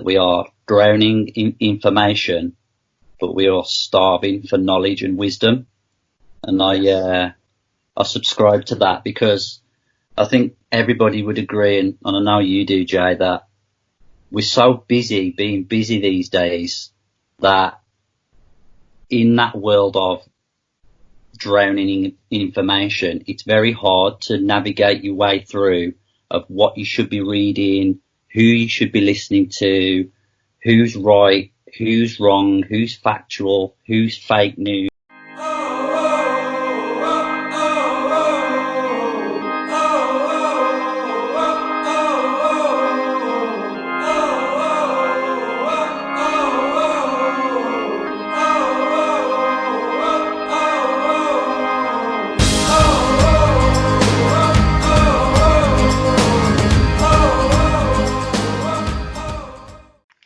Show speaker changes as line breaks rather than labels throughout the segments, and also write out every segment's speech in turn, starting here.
We are drowning in information, but we are starving for knowledge and wisdom. And I subscribe to that because I think everybody would agree, and I know you do, Jay, that we're so busy being busy these days that in that world of drowning in information, it's very hard to navigate your way through of what you should be reading, who you should be listening to, who's right, who's wrong, who's factual, who's fake news.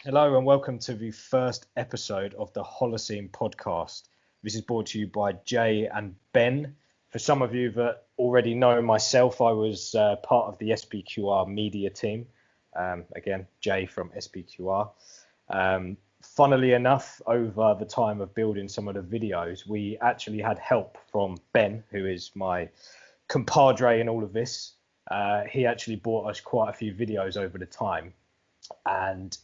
Hello and welcome to the first episode of the Holocene Podcast. This is brought to you by Jay and Ben. For some of you that already know myself, I was part of the SPQR media team. Again, Jay from SPQR. Funnily enough, over the time of building some of the videos, we actually had help from Ben, who is my compadre in all of this. He actually brought us quite a few videos over the time. And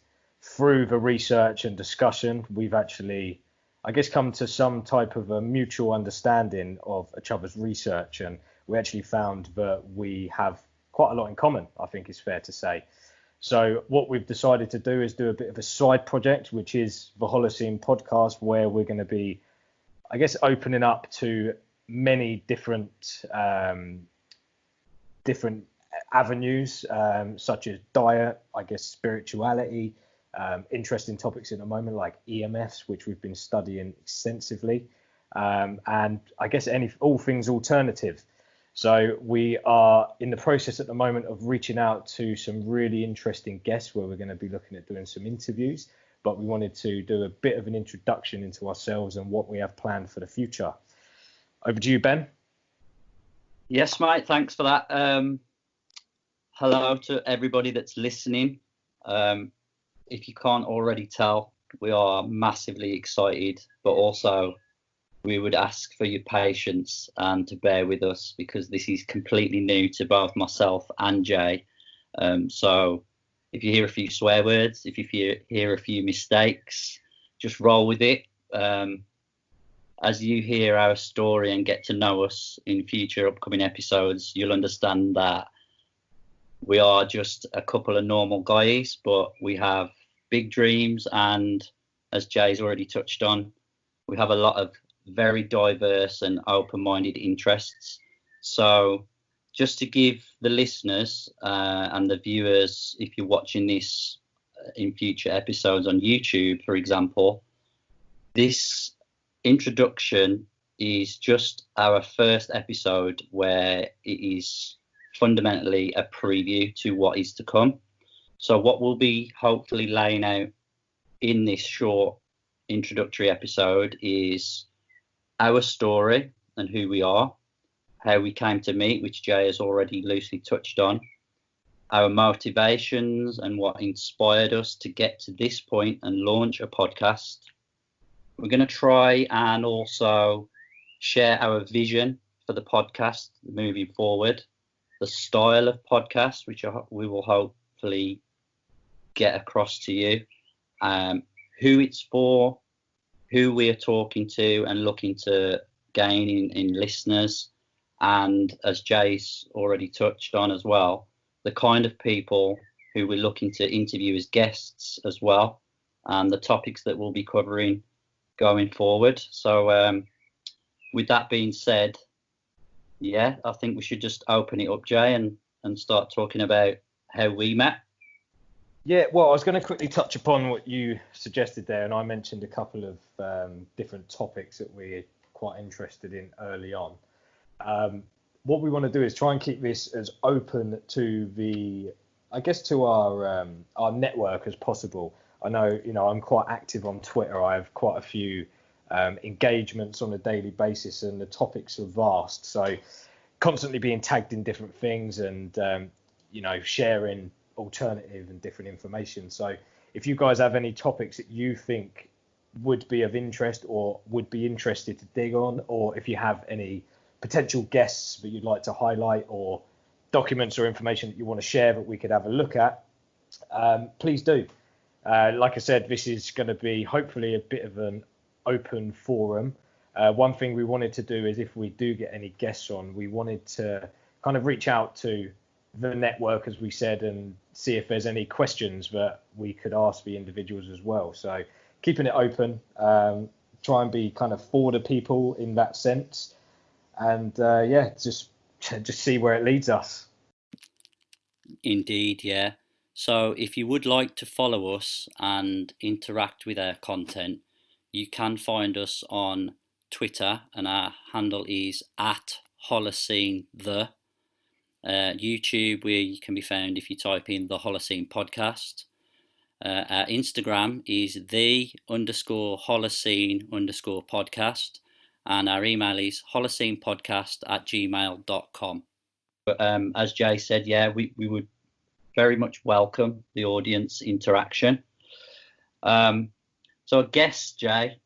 through the research and discussion, we've actually, I guess, come to some type of a mutual understanding of each other's research. And we actually found that we have quite a lot in common, I think is fair to say. So what we've decided to do is do a bit of a side project, which is the Holocene Podcast, where we're going to be, I guess, opening up to many different avenues, such as diet, I guess, spirituality, interesting topics at the moment like EMFs, which we've been studying extensively, and I guess all things alternative. So we are in the process at the moment of reaching out to some really interesting guests where we're going to be looking at doing some interviews, but we wanted to do a bit of an introduction into ourselves and what we have planned for the future. Over to you, Ben.
Yes, mate, thanks for that. Hello to everybody that's listening. If you can't already tell, we are massively excited, but also we would ask for your patience and to bear with us because this is completely new to both myself and Jay. So if you hear a few swear words, if you hear a few mistakes, just roll with it. As you hear our story and get to know us in future upcoming episodes, you'll understand that we are just a couple of normal guys, but we have big dreams, and as Jay's already touched on, we have a lot of very diverse and open-minded interests. So just to give the listeners and the viewers, if you're watching this in future episodes on YouTube, for example, this introduction is just our first episode where it is fundamentally a preview to what is to come. So what we'll be hopefully laying out in this short introductory episode is our story and who we are, how we came to meet, which Jay has already loosely touched on, our motivations and what inspired us to get to this point and launch a podcast. We're going to try and also share our vision for the podcast moving forward, the style of podcast, which we will hopefully get across to you, who it's for, who we are talking to and looking to gain in listeners, and as Jay's already touched on as well, the kind of people who we're looking to interview as guests as well, and the topics that we'll be covering going forward. So with that being said, yeah, I think we should just open it up, Jay, and start talking about how we met.
Yeah, well, I was going to quickly touch upon what you suggested there, and I mentioned a couple of different topics that we're quite interested in early on. What we want to do is try and keep this as open to our network as possible. I know, I'm quite active on Twitter. I have quite a few engagements on a daily basis, and the topics are vast. So constantly being tagged in different things and, sharing alternative and different information. So if you guys have any topics that you think would be of interest or would be interested to dig on, or if you have any potential guests that you'd like to highlight or documents or information that you want to share that we could have a look at, please do. Like I said, this is going to be hopefully a bit of an open forum. One thing we wanted to do is, if we do get any guests on, we wanted to kind of reach out to the network, as we said, and see if there's any questions that we could ask the individuals as well. So keeping it open, try and be kind of for the people in that sense, and just see where it leads us.
Indeed, yeah. So if you would like to follow us and interact with our content, you can find us on Twitter, and our handle is @Holocene the. YouTube, where you can be found if you type in the Holocene Podcast. Our Instagram is _Holocene_podcast, and our email is holocenepodcast@gmail.com. But as Jay said, yeah, we would very much welcome the audience interaction. So I guess, Jay,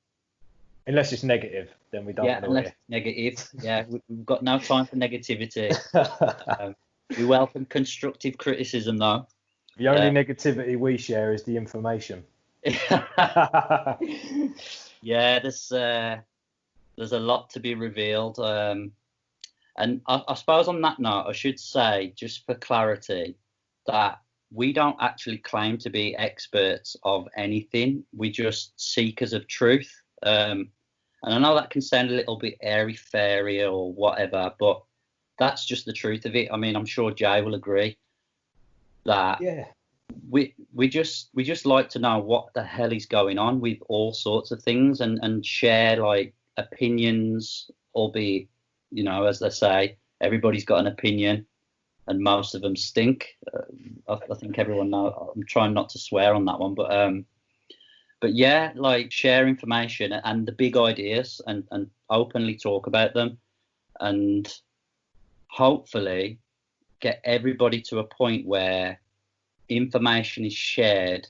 unless it's negative, then we don't.
Yeah, unless it's negative. Yeah, we've got no time for negativity. We welcome constructive criticism, though.
The only negativity we share is the information.
Yeah, there's a lot to be revealed. And I suppose on that note, I should say, just for clarity, that we don't actually claim to be experts of anything. We're just seekers of truth. And I know that can sound a little bit airy-fairy or whatever, but that's just the truth of it. I mean, I'm sure Jay will agree that we just like to know what the hell is going on with all sorts of things, and share like opinions, albeit, as they say, everybody's got an opinion and most of them stink. I think everyone knows. I'm trying not to swear on that one, but yeah, like share information and the big ideas and openly talk about them, and hopefully get everybody to a point where information is shared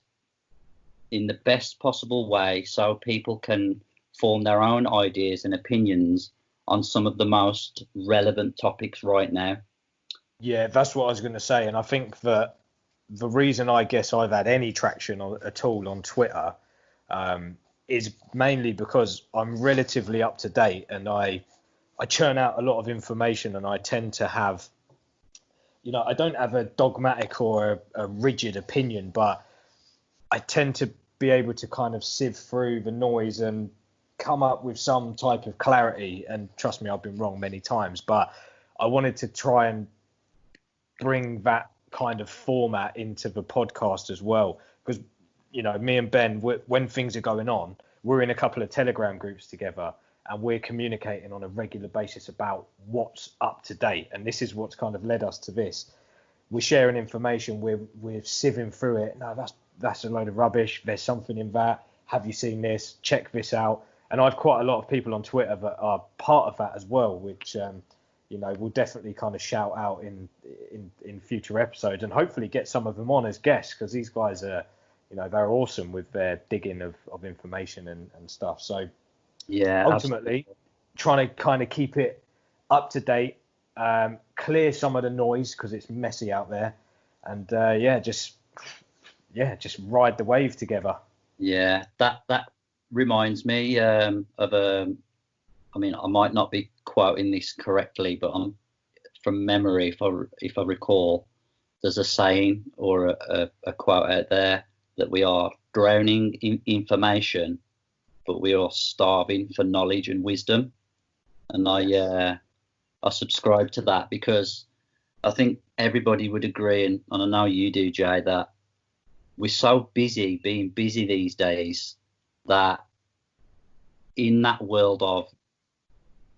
in the best possible way so people can form their own ideas and opinions on some of the most relevant topics right now.
Yeah, that's what I was going to say. And I think that the reason I guess I've had any traction at all on Twitter is mainly because I'm relatively up to date, and I churn out a lot of information, and I tend to have, I don't have a dogmatic or a rigid opinion, but I tend to be able to kind of sieve through the noise and come up with some type of clarity. And trust me, I've been wrong many times, but I wanted to try and bring that kind of format into the podcast as well, because me and Ben, when things are going on, we're in a couple of Telegram groups together, and we're communicating on a regular basis about what's up to date. And this is what's kind of led us to this. We're sharing information, we're sieving through it. No, that's a load of rubbish. There's something in that. Have you seen this? Check this out. And I've quite a lot of people on Twitter that are part of that as well, which we'll definitely kind of shout out in future episodes, and hopefully get some of them on as guests, because these guys are, they're awesome with their digging of information and stuff. So
yeah,
ultimately
absolutely.
Trying to kind of keep it up to date, clear some of the noise because it's messy out there, and just ride the wave together.
Yeah, that reminds me of I might not be quoting this correctly, but from memory, if I recall, there's a saying or a quote out there that we are drowning in information, but we are starving for knowledge and wisdom. And I subscribe to that, because I think everybody would agree, and I know you do, Jay, that we're so busy being busy these days that in that world of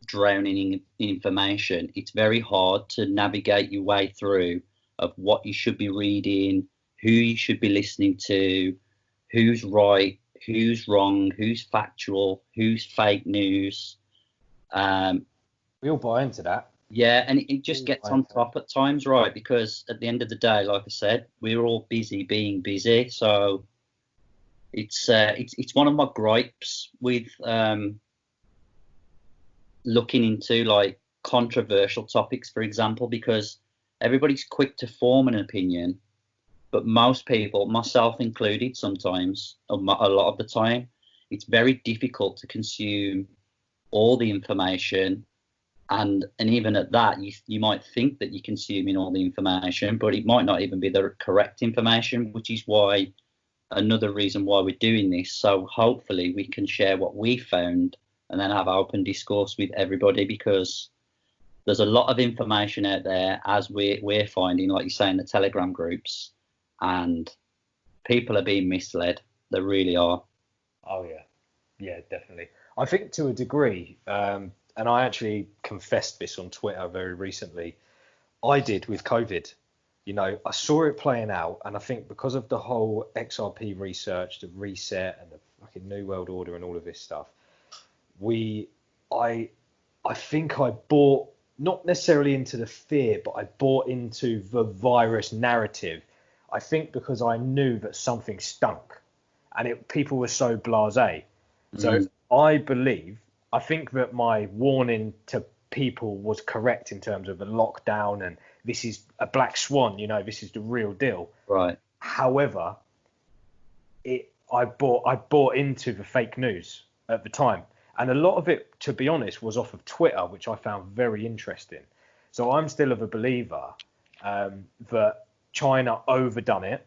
drowning in information, it's very hard to navigate your way through of what you should be reading, who you should be listening to, who's right, who's wrong, who's factual, who's fake news.
We all buy into that.
Yeah, and it just gets on top at times, right? Because at the end of the day, like I said, we're all busy being busy. So It's one of my gripes with looking into like controversial topics, for example, because everybody's quick to form an opinion, but most people, myself included, sometimes, a lot of the time, it's very difficult to consume all the information. And even at that, you might think that you're consuming all the information, but it might not even be the correct information, which is why another reason why we're doing this. So hopefully we can share what we found and then have open discourse with everybody, because there's a lot of information out there, as we're finding, like you say, in the Telegram groups, and people are being misled. They really are.
Oh yeah, definitely. I think to a degree, and I actually confessed this on Twitter very recently, I did with COVID. You know, I saw it playing out, and I think because of the whole XRP research, the reset, and the fucking New World Order, and all of this stuff, I think I bought, not necessarily into the fear, but I bought into the virus narrative. I think because I knew that something stunk, and people were so blasé. So I think that my warning to people was correct in terms of the lockdown, and this is a black swan, you know, this is the real deal.
Right.
However, I bought into the fake news at the time. And a lot of it, to be honest, was off of Twitter, which I found very interesting. So I'm still of a believer that China overdone it,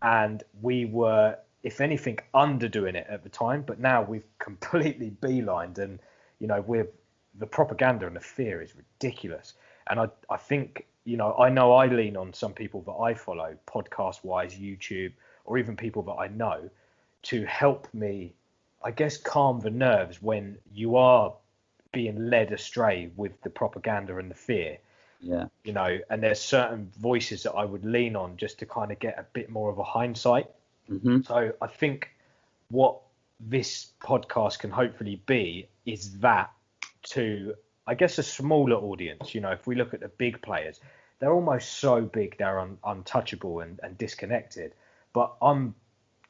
and we were, if anything, underdoing it at the time. But now we've completely beelined, and you know, the propaganda and the fear is ridiculous. And I think, you know I lean on some people that I follow, podcast-wise, YouTube, or even people that I know, to help me, I guess, calm the nerves when you are being led astray with the propaganda and the fear.
Yeah.
You know, and there's certain voices that I would lean on just to kind of get a bit more of a hindsight.
Mm-hmm.
So I think what this podcast can hopefully be is that to, I guess, a smaller audience. You know, if we look at the big players, they're almost so big they're untouchable and disconnected. But I'm,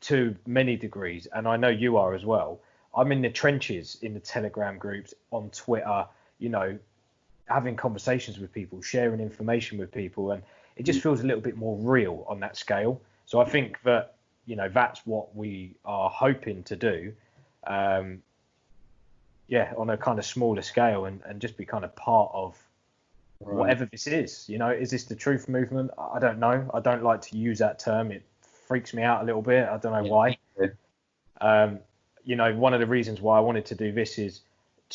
to many degrees, and I know you are as well, I'm in the trenches, in the Telegram groups, on Twitter, you know, having conversations with people, sharing information with people, and it just feels a little bit more real on that scale. So I think that, you know, that's what we are hoping to do, on a kind of smaller scale, and just be kind of part of whatever this is. You know, is this the truth movement? I don't know. I don't like to use that term. It freaks me out a little bit. I don't know why. You know, one of the reasons why I wanted to do this is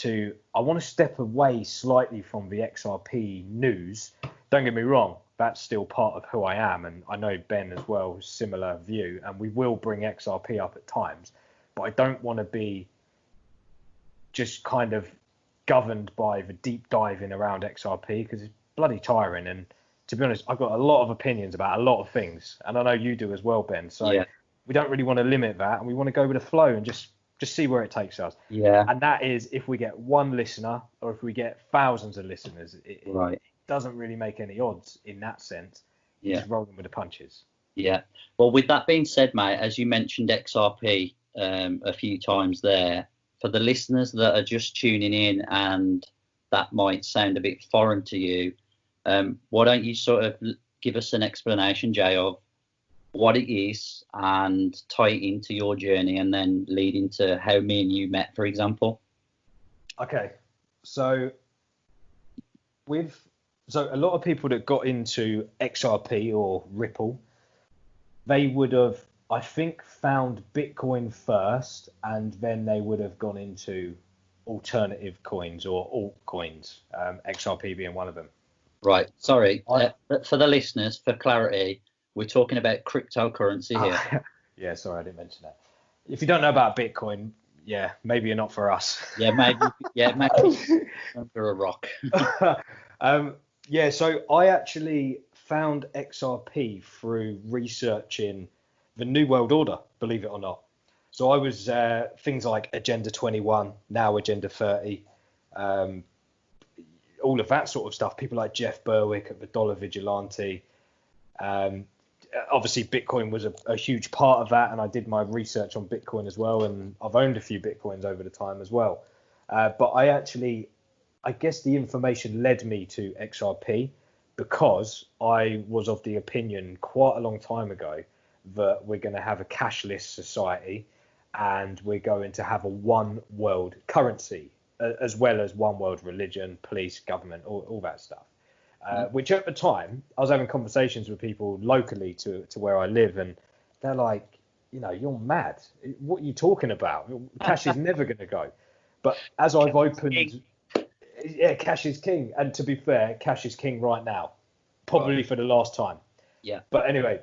I want to step away slightly from the XRP news. Don't get me wrong, that's still part of who I am, and I know Ben as well, similar view, and we will bring XRP up at times, but I don't want to be just kind of governed by the deep diving around XRP, because it's bloody tiring. And to be honest, I've got a lot of opinions about a lot of things, and I know you do as well, Ben. So we don't really want to limit that, and we want to go with the flow and just see where it takes us.
Yeah.
And that is, if we get one listener or if we get thousands of listeners, it doesn't really make any odds in that sense. Just rolling with the punches. Yeah.
Well, with that being said, mate, as you mentioned XRP a few times there, for the listeners that are just tuning in and that might sound a bit foreign to you, why don't you sort of give us an explanation, Jay, of what it is and tie it into your journey, and then lead into how me and you met, for example.
Okay. So a lot of people that got into XRP or Ripple, they would have, I think, found Bitcoin first, and then they would have gone into alternative coins or altcoins, XRP being one of them.
Right. Sorry. For the listeners, for clarity, we're talking about cryptocurrency here.
Yeah, sorry, I didn't mention that. If you don't know about Bitcoin, maybe you're not for us.
maybe under a rock.
So I actually found XRP through researching the New World Order, believe it or not. So I was things like Agenda 21, now Agenda 30, all of that sort of stuff. People like Jeff Berwick at the Dollar Vigilante, obviously Bitcoin was a huge part of that, and I did my research on Bitcoin as well, and I've owned a few Bitcoins over the time as well. But I guess the information led me to XRP because I was of the opinion quite a long time ago that we're going to have a cashless society and we're going to have a one world currency, as well as one world religion, police, government, all that stuff. Which at the time, I was having conversations with people locally to where I live, and they're like, you're mad. What are you talking about? Cash is never going to go. But as I've opened, cash is king. And to be fair, cash is king right now, probably for the last time.
Yeah.
But anyway,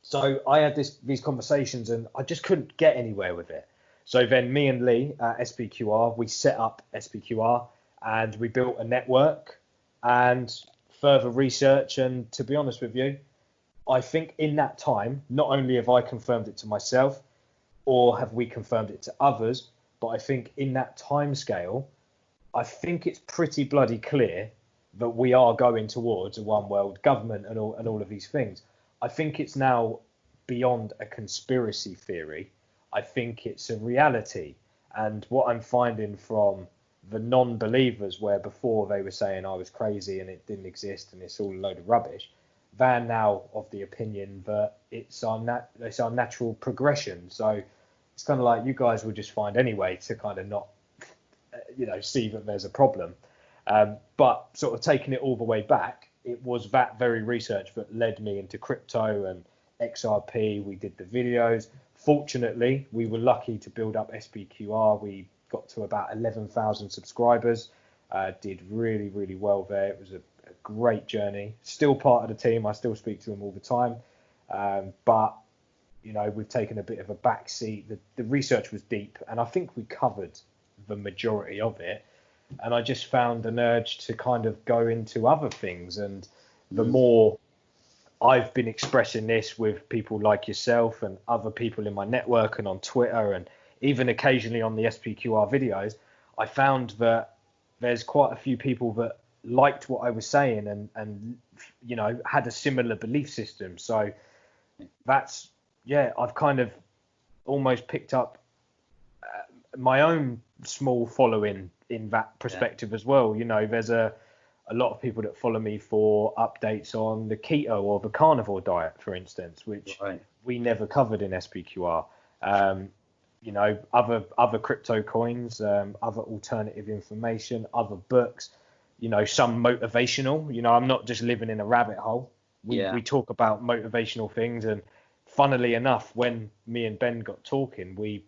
so I had these conversations and I just couldn't get anywhere with it. So then me and Lee at SPQR, we set up SPQR and we built a network and further research. And to be honest with you, I think in that time, not only have I confirmed it to myself or have we confirmed it to others, but I think in that time scale, I think it's pretty bloody clear that we are going towards a one world government and all of these things. I think it's now beyond a conspiracy theory. I think it's a reality. And what I'm finding from the non-believers, where before they were saying I was crazy and it didn't exist and it's all a load of rubbish, they're now of the opinion that it's our natural progression. So it's kind of like you guys will just find any way to kind of not, see that there's a problem. But sort of taking it all the way back, it was that very research that led me into crypto and XRP. We did the videos. Fortunately, we were lucky to build up SPQR. We got to about 11,000 subscribers, did really, really well there. It was a great journey. Still part of the team. I still speak to them all the time. But, we've taken a bit of a back seat. The research was deep, and I think we covered the majority of it. And I just found an urge to kind of go into other things. And the more I've been expressing this with people like yourself and other people in my network and on Twitter and even occasionally on the SPQR videos, I found that there's quite a few people that liked what I was saying and had a similar belief system. So that's, I've kind of almost picked up my own small following in that perspective as well. There's a lot of people that follow me for updates on the keto or the carnivore diet, for instance, which we never covered in SPQR. Other crypto coins, other alternative information, other books, some motivational. I'm not just living in a rabbit hole. We talk about motivational things. And funnily enough, when me and Ben got talking, we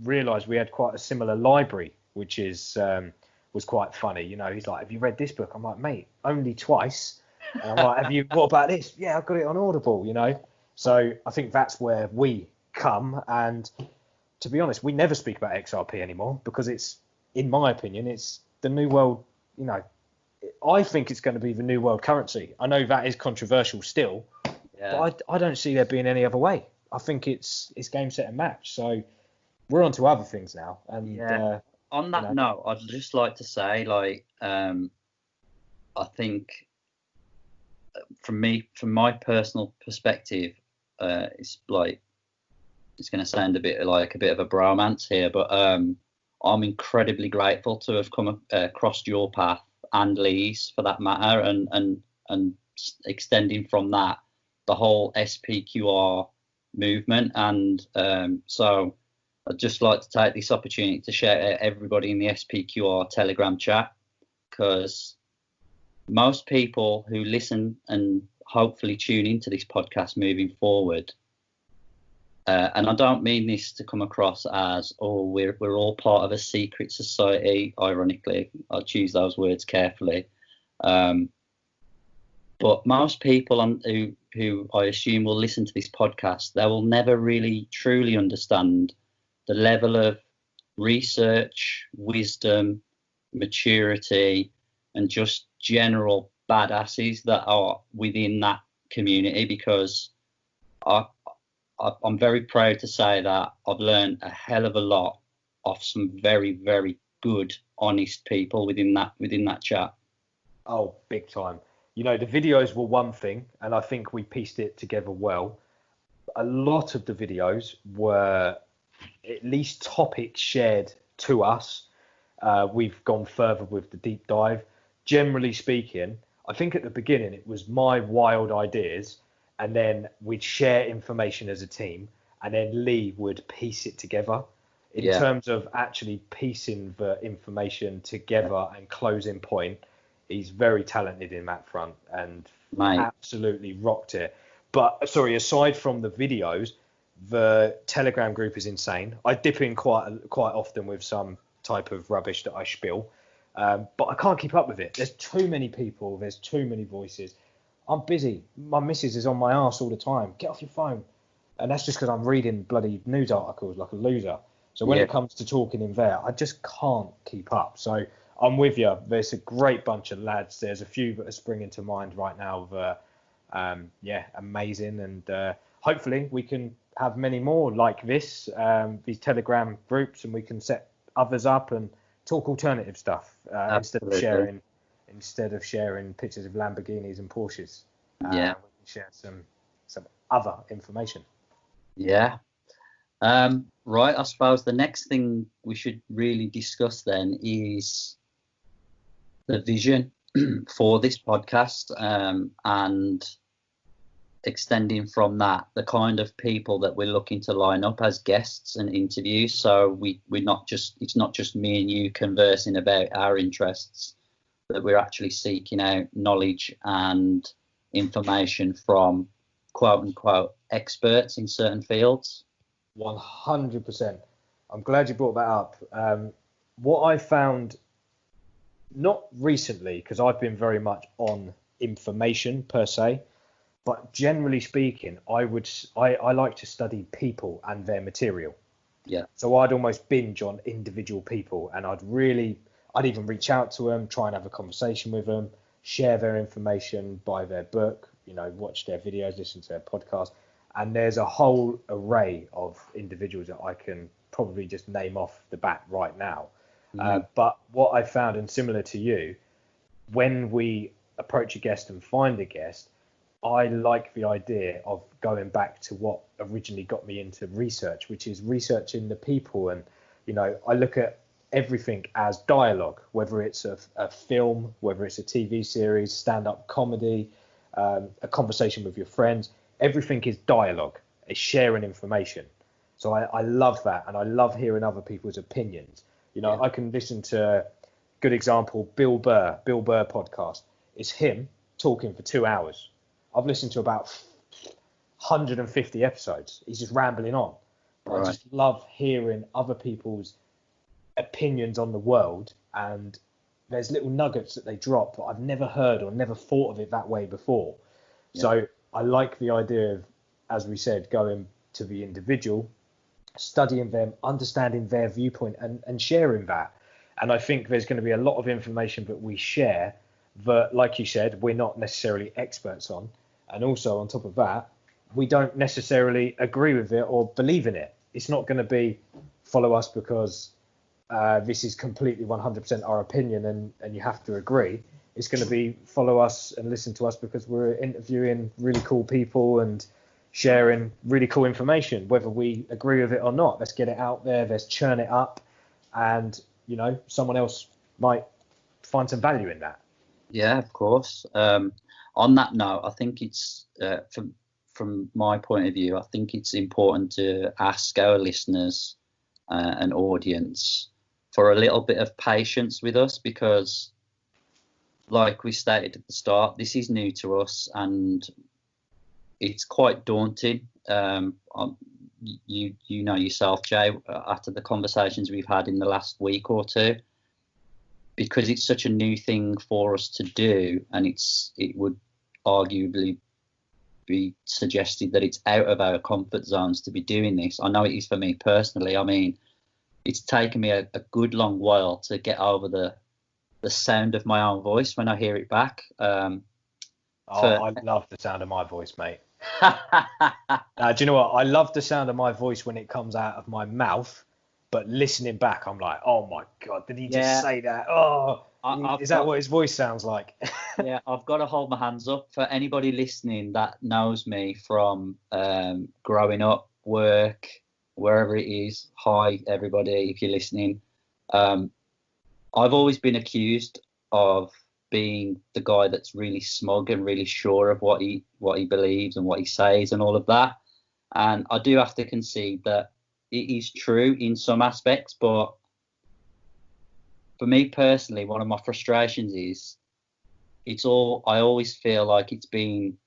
realized we had quite a similar library, which was quite funny. He's like, have you read this book? I'm like, mate, only twice. And I'm like, what about this? Yeah, I've got it on Audible, So I think that's where we come. And to be honest, we never speak about XRP anymore because it's, in my opinion, it's the new world. I think it's going to be the new world currency. I know that is controversial still, but I don't see there being any other way. I think it's game, set and match. So we're on to other things now. And
on that note, I'd just like to say, I think from my personal perspective, it's going to sound a bit of a bromance here, but I'm incredibly grateful to have come across your path and Lee's for that matter, and extending from that the whole SPQR movement. And so I'd just like to take this opportunity to share everybody in the SPQR Telegram chat, because most people who listen and hopefully tune into this podcast moving forward, and I don't mean this to come across as, we're all part of a secret society. Ironically, I choose those words carefully. But most people who I assume will listen to this podcast, they will never really truly understand the level of research, wisdom, maturity, and just general badasses that are within that community, because I'm very proud to say that I've learned a hell of a lot off some very, very good, honest people within that chat.
Oh, big time. The videos were one thing, and I think we pieced it together well. a lot of the videos were at least topics shared to us. We've gone further with the deep dive. Generally speaking, I think at the beginning it was my wild ideas, and then we'd share information as a team, and then Lee would piece it together. In terms of actually piecing the information together and closing point, he's very talented in that front and absolutely rocked it. But sorry, aside from the videos, the Telegram group is insane. I dip in quite often with some type of rubbish that I spill, but I can't keep up with it. There's too many people. There's too many voices. I'm busy. My missus is on my arse all the time. Get off your phone. And that's just because I'm reading bloody news articles like a loser. So when it comes to talking in there, I just can't keep up. So I'm with you. There's a great bunch of lads. There's a few that are springing to mind right now that amazing. And hopefully we can have many more like this, these Telegram groups, and we can set others up and talk alternative stuff instead of sharing pictures of Lamborghinis and Porsches. We can share some other information.
Yeah. Right. I suppose the next thing we should really discuss then is the vision for this podcast, and extending from that, the kind of people that we're looking to line up as guests and interviews. So it's not just me and you conversing about our interests, that we're actually seeking out knowledge and information from quote unquote experts in certain fields.
100%. I'm glad you brought that up. What I found, not recently, because I've been very much on information per se, but generally speaking, I like to study people and their material.
Yeah.
So I'd almost binge on individual people, and I'd even reach out to them, try and have a conversation with them, share their information, buy their book, watch their videos, listen to their podcast. And there's a whole array of individuals that I can probably just name off the bat right now. Mm-hmm. But what I found, and similar to you, when we approach a guest and find a guest, I like the idea of going back to what originally got me into research, which is researching the people. And, I look at everything as dialogue, whether it's a film, whether it's a TV series, stand-up comedy, a conversation with your friends. Everything is dialogue, is sharing information. So I love that, and I love hearing other people's opinions. I can listen to, good example, Bill Burr podcast. It's him talking for 2 hours. I've listened to about 150 episodes. He's just rambling on. Right. I just love hearing other people's opinions on the world, and there's little nuggets that they drop that I've never heard or never thought of it that way before. Yeah. So I like the idea of, as we said, going to the individual, studying them, understanding their viewpoint, and sharing that. And I think there's going to be a lot of information that we share that, like you said, we're not necessarily experts on. And also on top of that, we don't necessarily agree with it or believe in it. It's not going to be follow us because this is completely 100% our opinion and you have to agree. It's going to be follow us and listen to us because we're interviewing really cool people and sharing really cool information, whether we agree with it or not. Let's get it out there. Let's churn it up. And, someone else might find some value in that.
Yeah, of course. On that note, I think it's, from my point of view, I think it's important to ask our listeners and audience for a little bit of patience with us, because like we stated at the start, this is new to us and it's quite daunting. You know yourself, Jay, after the conversations we've had in the last week or two, because it's such a new thing for us to do, and it would arguably be suggested that it's out of our comfort zones to be doing this. I know it is for me personally. I mean, it's taken me a good long while to get over the sound of my own voice when I hear it back.
I love the sound of my voice, mate. Do you know what? I love the sound of my voice when it comes out of my mouth, but listening back, I'm like, oh my God, did he
Yeah.
just say that? Oh, is that what his voice sounds like?
Yeah, I've got to hold my hands up for anybody listening that knows me from growing up, work, wherever it is. Hi, everybody, if you're listening. I've always been accused of being the guy that's really smug and really sure of what he believes and what he says and all of that. And I do have to concede that it is true in some aspects, but for me personally, one of my frustrations is I always feel like it's been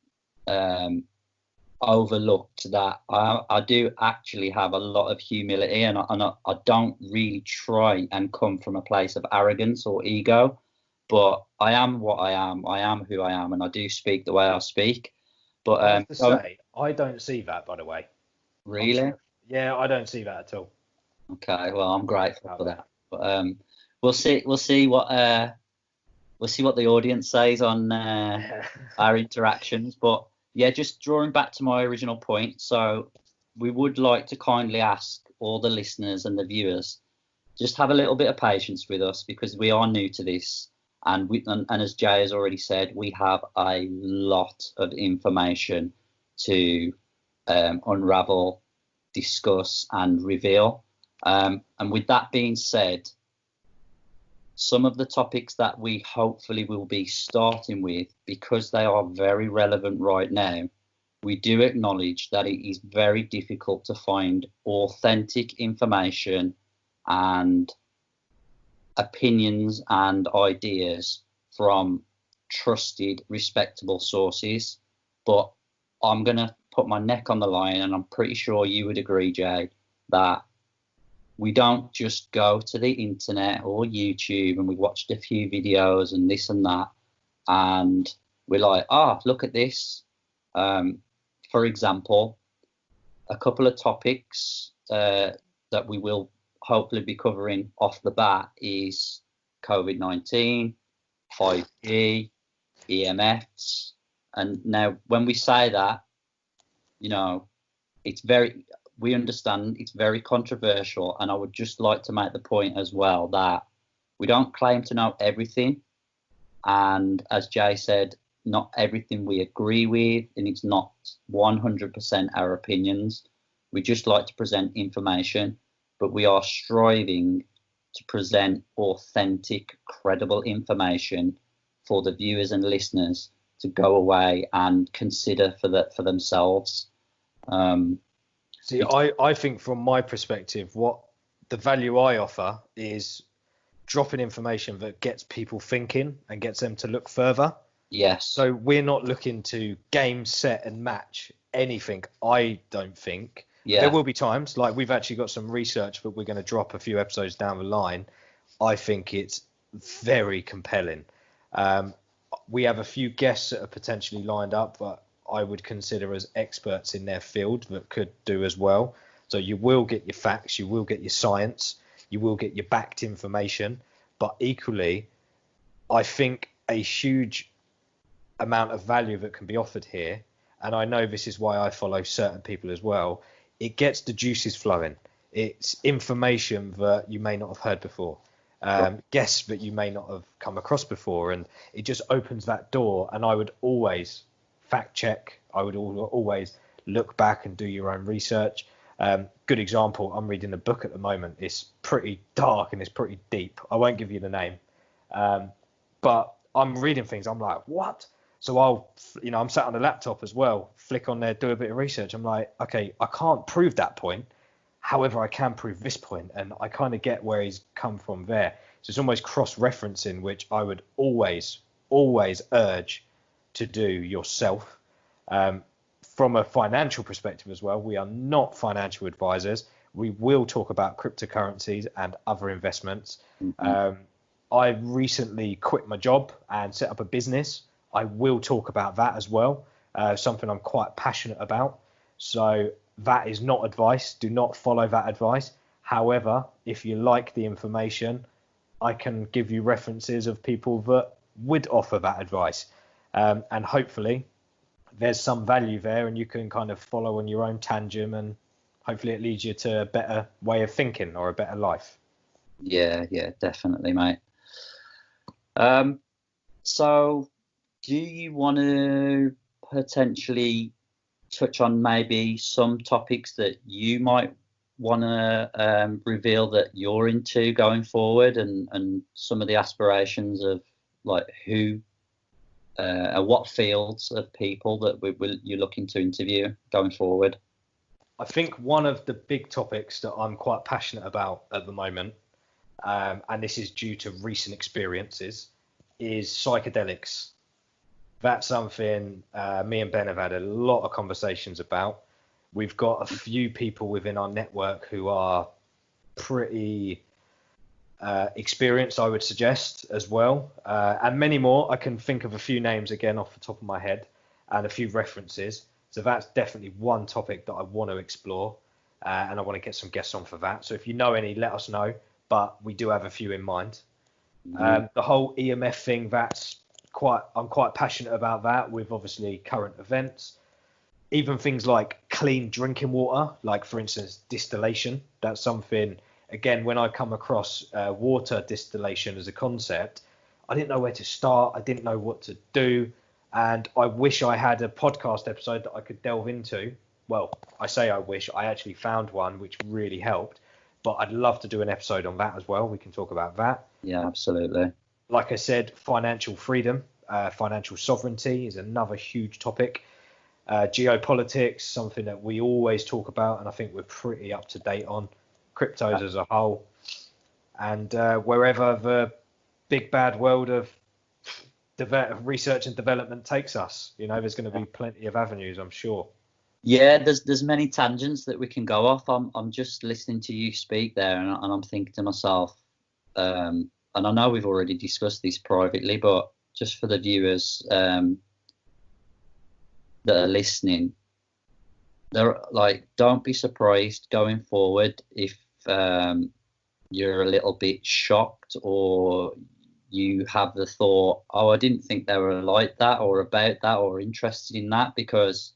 overlooked, that I do actually have a lot of humility, and I don't really try and come from a place of arrogance or ego, but I am what I am who I am, and I do speak the way I speak. But
I have to say, I don't see that, by the way.
Really?
Yeah, I don't see that at all.
Okay, well, I'm grateful for that. But we'll see what the audience says on our interactions. But yeah, just drawing back to my original point. So we would like to kindly ask all the listeners and the viewers, just have a little bit of patience with us, because we are new to this. And as Jay has already said, we have a lot of information to unravel, discuss, and reveal. And with that being said, some of the topics that we hopefully will be starting with, because they are very relevant right now, we do acknowledge that it is very difficult to find authentic information and opinions and ideas from trusted, respectable sources. But I'm going to put my neck on the line, and I'm pretty sure you would agree, Jay, that we don't just go to the internet or YouTube and we watched a few videos and this and that, and we're like, look at this. For example, a couple of topics that we will hopefully be covering off the bat is COVID-19, 5G, EMFs. And now when we say that, we understand it's very controversial, and I would just like to make the point as well that we don't claim to know everything, and as Jay said, not everything we agree with, and it's not 100% our opinions. We just like to present information, but we are striving to present authentic, credible information for the viewers and listeners to go away and consider for themselves.
See, I think from my perspective, what the value I offer is dropping information that gets people thinking and gets them to look further.
Yes.
So we're not looking to game, set and match anything, I don't think. Yeah. There will be times, like we've actually got some research that we're going to drop a few episodes down the line. I think it's very compelling. We have a few guests that are potentially lined up, but I would consider as experts in their field that could do as well. So you will get your facts, you will get your science, you will get your backed information, but equally, I think a huge amount of value that can be offered here, and I know this is why I follow certain people as well, it gets the juices flowing. It's information that you may not have heard before, guests that you may not have come across before, and it just opens that door. And I would always fact check. I would always look back and do your own research. Good example, I'm reading a book at the moment. It's pretty dark and it's pretty deep. I won't give you the name, but I'm reading things. I'm like, what? So I'm sat on a laptop as well, flick on there, do a bit of research. I'm like, okay, I can't prove that point. However, I can prove this point, and I kind of get where he's come from there. So it's almost cross-referencing, which I would always urge to do yourself. From a financial perspective as well, we are not financial advisors. We will talk about cryptocurrencies and other investments. Mm-hmm. I recently quit my job and set up a business. I will talk about that as well, something I'm quite passionate about. So that is not advice. Do not follow that advice. However, if you like the information, I can give you references of people that would offer that advice. And hopefully there's some value there and you can kind of follow on your own tangent and hopefully it leads you to a better way of thinking or a better life.
Yeah, definitely, mate. So do you want to potentially touch on maybe some topics that you might want to reveal that you're into going forward, and some of the aspirations of like who what fields of people that you're looking to interview going forward?
I think one of the big topics that I'm quite passionate about at the moment, and this is due to recent experiences, is psychedelics. That's something me and Ben have had a lot of conversations about. We've got a few people within our network who are pretty experienced, I would suggest, as well, and many more. I can think of a few names again off the top of my head and a few references. So that's definitely one topic that I want to explore, and I want to get some guests on for that. So if you know any, let us know. But we do have a few in mind. The whole EMF thing, I'm quite passionate about that, with obviously current events. Even things like clean drinking water, like for instance distillation. That's something, again, when I come across water distillation as a concept, I didn't know where to start. I didn't know what to do. And I wish I had a podcast episode that I could delve into. Well, I say I wish. I actually found one which really helped. But I'd love to do an episode on that as well. We can talk about that.
Yeah, absolutely.
Like I said, financial freedom, financial sovereignty is another huge topic. Geopolitics, something that we always talk about, and I think we're pretty up to date on. Cryptos as a whole. And wherever the big bad world of research and development takes us, there's going to be plenty of avenues, I'm sure.
Yeah, there's many tangents that we can go off. I'm just listening to you speak there, and I'm thinking to myself, and I know we've already discussed this privately, but just for the viewers that are listening, they're like, don't be surprised going forward if you're a little bit shocked, or you have the thought, oh, I didn't think they were like that or about that or interested in that, because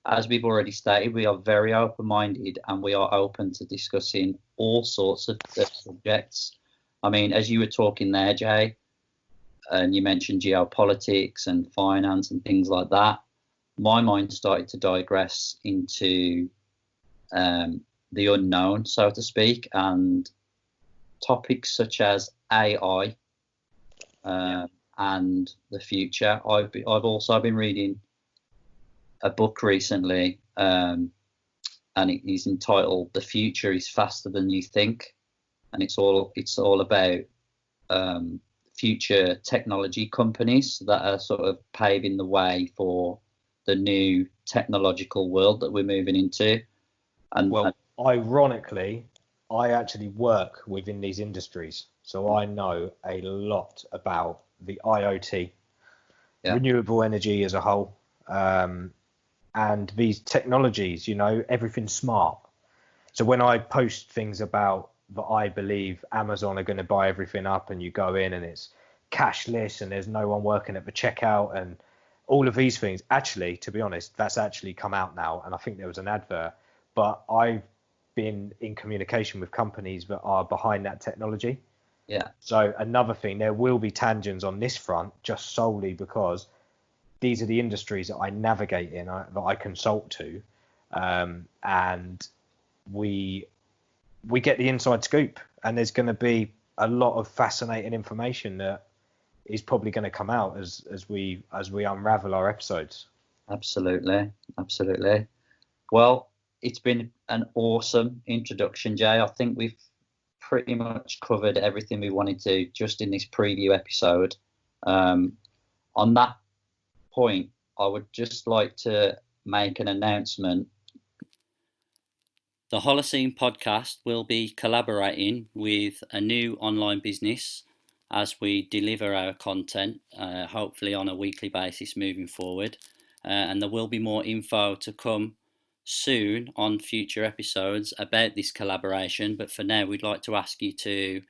as we've already stated, we are very open-minded and we are open to discussing all sorts of subjects. I mean, as you were talking there, Jay, and you mentioned geopolitics and finance and things like that, my mind started to digress into the unknown, so to speak, and topics such as AI and the future. I've also been reading a book recently, and it is entitled "The Future is Faster Than You Think," and it's all about future technology companies that are sort of paving the way for the new technological world that we're moving into. And
ironically, I actually work within these industries, so I know a lot about the IoT, renewable energy as a whole, and these technologies. Everything's smart. So when I post things about that, I believe Amazon are going to buy everything up, and you go in and it's cashless and there's no one working at the checkout and all of these things. Actually, to be honest, that's actually come out now, and I think there was an advert. But I've been in communication with companies that are behind that technology.
Yeah.
So another thing, there will be tangents on this front, just solely because these are the industries that I navigate in, that I consult to, and we get the inside scoop. And there's going to be a lot of fascinating information that is probably going to come out as we unravel our episodes.
Absolutely. Well, it's been an awesome introduction, Jay. I think we've pretty much covered everything we wanted to just in this preview episode. On that point, I would just like to make an announcement. The Holocene Podcast will be collaborating with a new online business as we deliver our content, hopefully on a weekly basis moving forward. And there will be more info to come soon on future episodes about this collaboration. But for now, we'd like to ask you to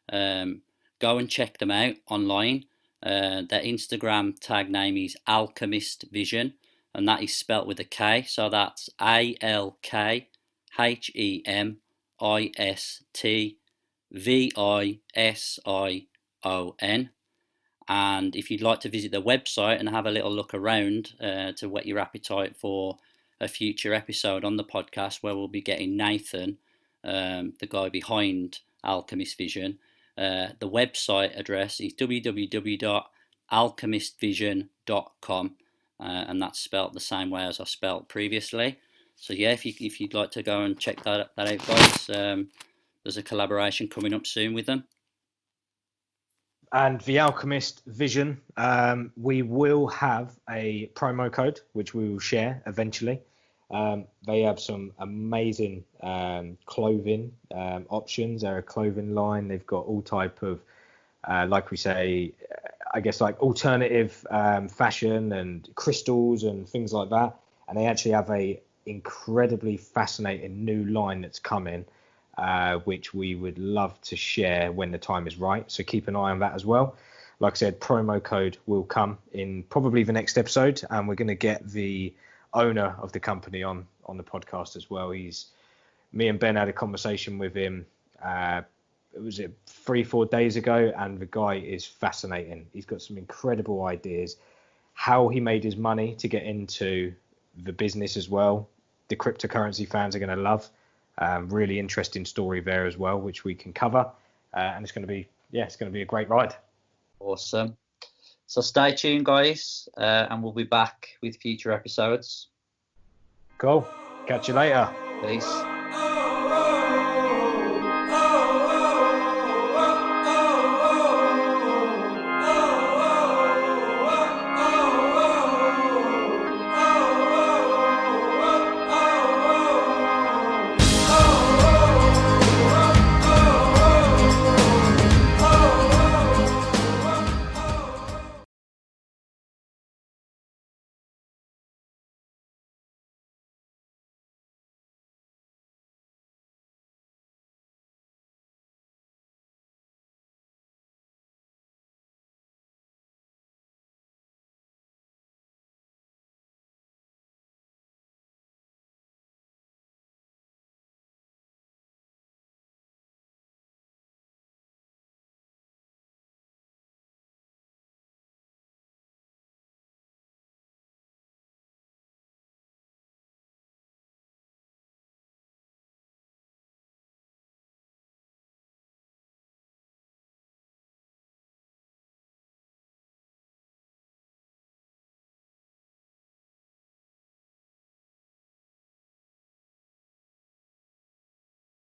go and check them out online. Their Instagram tag name is Alchemist Vision, and that is spelt with a K. So that's ALKHEMIST HEMISTVISION. And if you'd like to visit the website and have a little look around to whet your appetite for a future episode on the podcast, where we'll be getting Nathan, the guy behind Alchemist Vision, the website address is www.alchemistvision.com, and that's spelt the same way as I spelt previously. So yeah, if you'd like to go and check that out, guys, there's a collaboration coming up soon with them.
And the Alchemist Vision, we will have a promo code, which we will share eventually. They have some amazing clothing options. They're a clothing line. They've got all type of, like we say, I guess like alternative fashion and crystals and things like that. And they actually have a incredibly fascinating new line that's coming, which we would love to share when the time is right. So keep an eye on that as well. Like I said, promo code will come in probably the next episode, and we're going to get the owner of the company on the podcast as well. Me and Ben had a conversation with him. Was it 3-4 days ago? And the guy is fascinating. He's got some incredible ideas. How he made his money to get into the business as well. The cryptocurrency fans are going to love. Really interesting story there as well, which we can cover, and it's going to be a great ride.
Awesome. So stay tuned, guys, and we'll be back with future episodes.
Cool. Catch you later.
Peace.